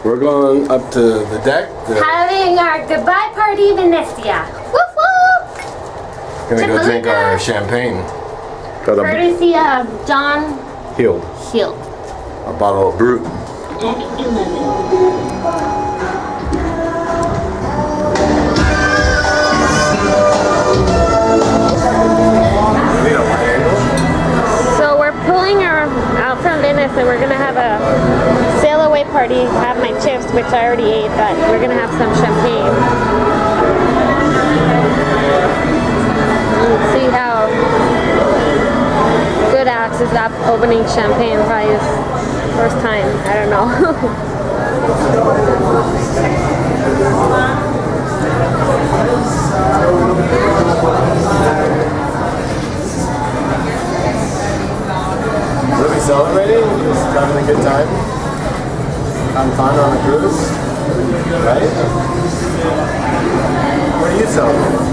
We're going up to the deck. Having our goodbye party Venezia. Woof woof! Gonna go drink our champagne. Courtesy of John Healed. A bottle of Brut. So we're pulling out from Venice and we're gonna have a sail away party. Have my chips, which I already ate, but we're gonna have some champagne. Let's see how good Alex is at opening champagne. Probably his first time. I don't know. What are we celebrating? Just having a good time. Having fun on a cruise. Right? What are you celebrating?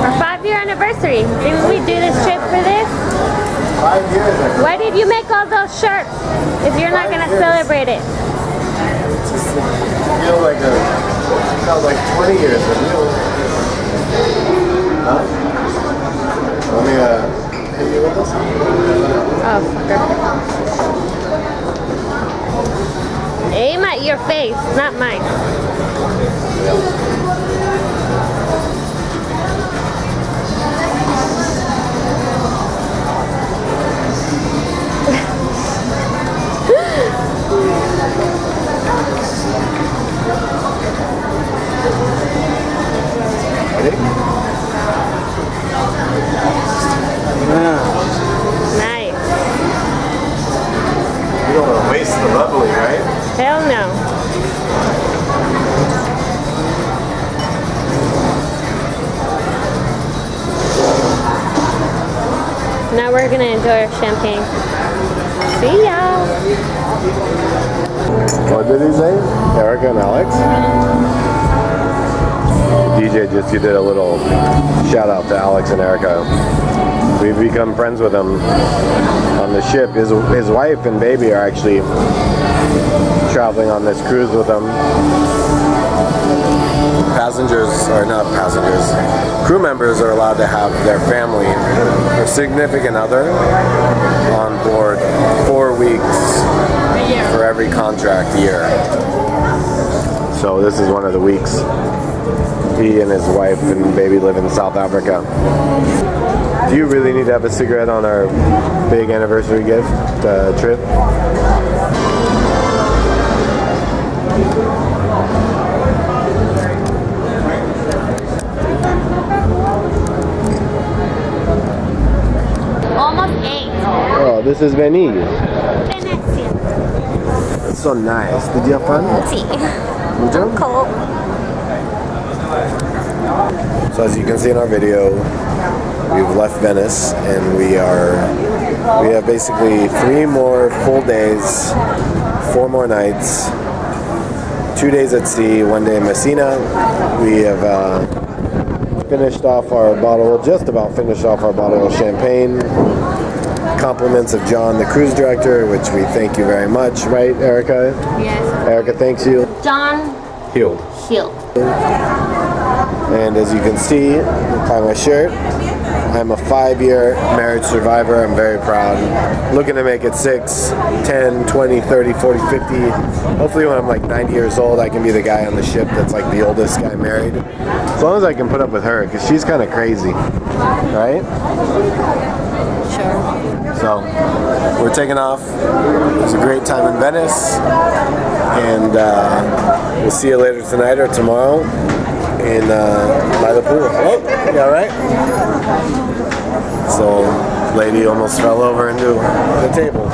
Our 5-year anniversary. Didn't we do this trip for this? 5 years. Why did you make all those shirts if you're not gonna celebrate it? Just feel like felt like 20 years with you. Huh? Let me hit you with this? Oh, fucker. Aim at your face, not mine. Ready? Nice. You don't want to waste the bubbly, right? Hell no. Now we're gonna enjoy our champagne. See ya. What did he say? Erika and Alex? DJ just did a little shout out to Alex and Erika. We've become friends with them on the ship. His wife and baby are actually traveling on this cruise with them. Crew members are allowed to have their family or significant other on board 4 weeks for every contract year. So this is one of the weeks. He and his wife and baby live in South Africa. Do you really need to have a cigarette on our big anniversary gift trip? Almost 8. Oh, this is Venice. Venezia. It's so nice. Did you have fun? See. I'm cold. So as you can see in our video, we've left Venice and we have basically 3 more full days, 4 more nights, 2 days at sea, 1 day in Messina. We have just about finished off our bottle of champagne. Compliments of John, the cruise director, which we thank you very much, right, Erika? Yes. Erika thanks you. John Healed. And as you can see by my shirt, I'm a 5-year marriage survivor. I'm very proud. Looking to make it 6, 10, 20, 30, 40, 50. Hopefully when I'm like 90 years old, I can be the guy on the ship that's like the oldest guy married. As long as I can put up with her, because she's kind of crazy, right? Sure. So, we're taking off. It was a great time in Venice. And we'll see you later tonight or tomorrow by the pool. Oh, you all right? So, lady almost fell over into the table.